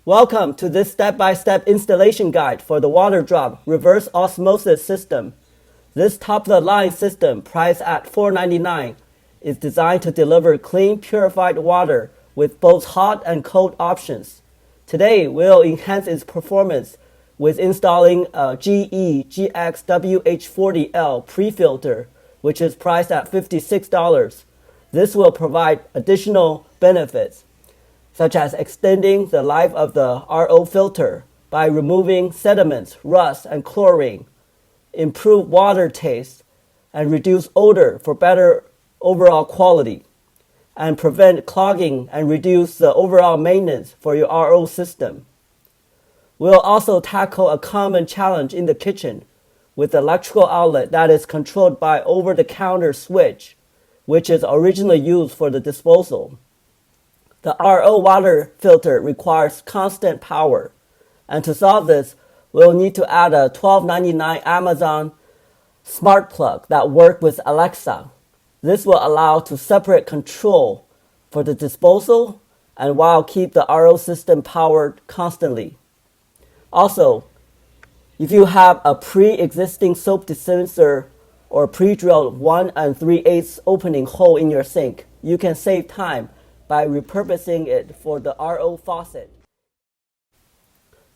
Welcome to this step-by-step installation guide for the water drop reverse osmosis system. This top-of-the-line system, priced at $499, is designed to deliver clean, purified water with both hot and cold options. Today, we'll enhance its performance with installing a GE GXWH40L prefilter, which is priced at $56. This will provide additional benefits, such as extending the life of the RO filter by removing sediments, rust, and chlorine, improve water taste, and reduce odor for better overall quality, and prevent clogging and reduce the overall maintenance for your RO system. We'll also tackle a common challenge in the kitchen with the electrical outlet that is controlled by over-the-counter switch, which is originally used for the disposal. The RO water filter requires constant power, and to solve this, we'll need to add a $12.99 Amazon smart plug that works with Alexa. This will allow to separate control for the disposal and while keep the RO system powered constantly. Also, if you have a pre-existing soap dispenser or pre-drilled 1 3/8 opening hole in your sink, you can save time by repurposing it for the RO faucet.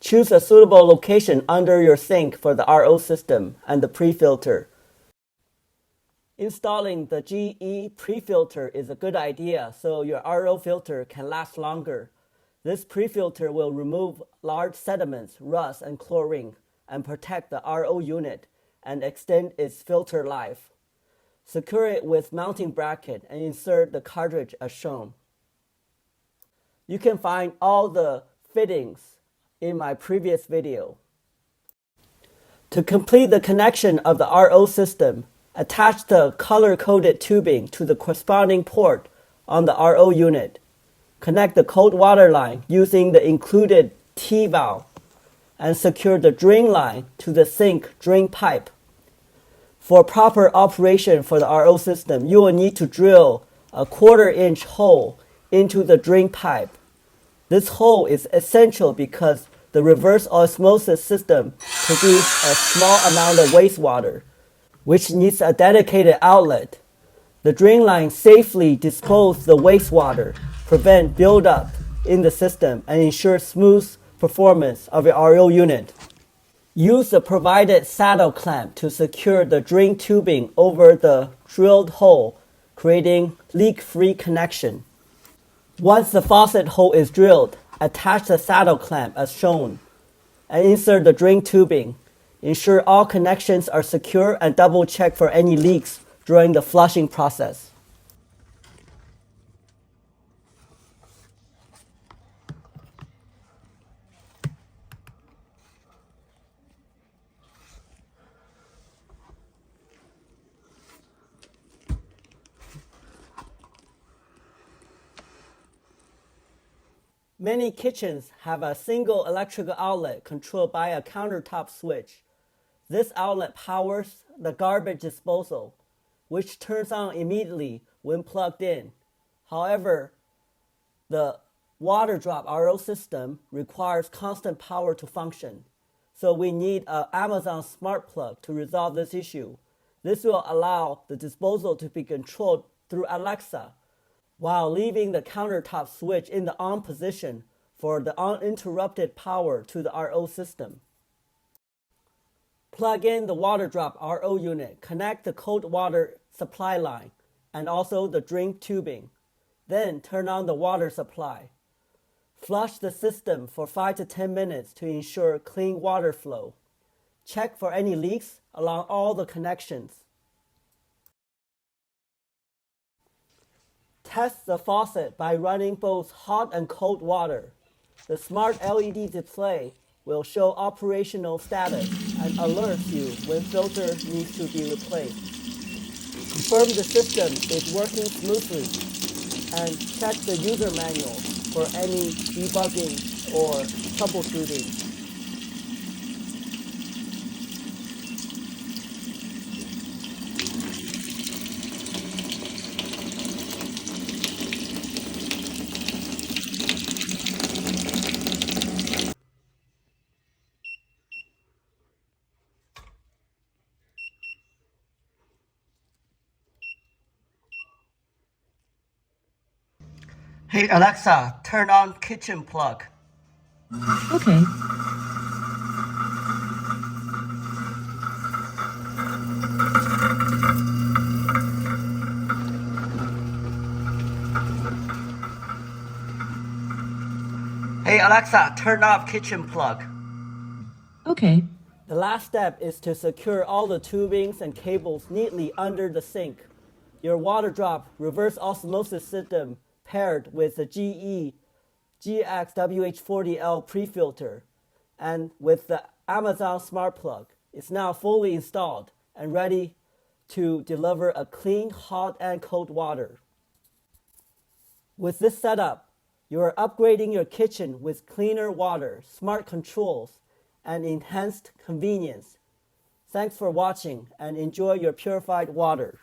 Choose a suitable location under your sink for the RO system and the pre-filter. Installing the GE pre-filter is a good idea so your RO filter can last longer. This pre-filter will remove large sediments, rust, and chlorine and protect the RO unit and extend its filter life. Secure it with mounting bracket and insert the cartridge as shown. You can find all the fittings in my previous video. To complete the connection of the RO system, attach the color-coded tubing to the corresponding port on the RO unit. Connect the cold water line using the included T-valve and secure the drain line to the sink drain pipe. For proper operation for the RO system, you will need to drill a 1/4-inch hole into the drain pipe. This hole is essential because the reverse osmosis system produces a small amount of wastewater, which needs a dedicated outlet. The drain line safely disposes the wastewater, prevent buildup in the system, and ensure smooth performance of your RO unit. Use the provided saddle clamp to secure the drain tubing over the drilled hole, creating leak-free connection. Once the faucet hole is drilled, attach the saddle clamp as shown and insert the drain tubing. Ensure all connections are secure and double-check for any leaks during the flushing process. Many kitchens have a single electrical outlet controlled by a countertop switch. This outlet powers the garbage disposal, which turns on immediately when plugged in. However, the water drop RO system requires constant power to function, so we need an Amazon smart plug to resolve this issue. This will allow the disposal to be controlled through Alexa, while leaving the countertop switch in the on position for the uninterrupted power to the RO system. Plug in the water drop RO unit, connect the cold water supply line, and also the drain tubing. Then turn on the water supply. Flush the system for 5 to 10 minutes to ensure clean water flow. Check for any leaks along all the connections. Test the faucet by running both hot and cold water. The smart LED display will show operational status and alerts you when filter needs to be replaced. Confirm the system is working smoothly and check the user manual for any debugging or troubleshooting. Hey Alexa, turn on kitchen plug. Okay. Hey Alexa, turn off kitchen plug. Okay. The last step is to secure all the tubings and cables neatly under the sink. Your water drop reverse osmosis system paired with the GE GXWH40L pre-filter and with the Amazon Smart Plug is now fully installed and ready to deliver a clean, hot, and cold water. With this setup, you are upgrading your kitchen with cleaner water, smart controls, and enhanced convenience. Thanks for watching and enjoy your purified water.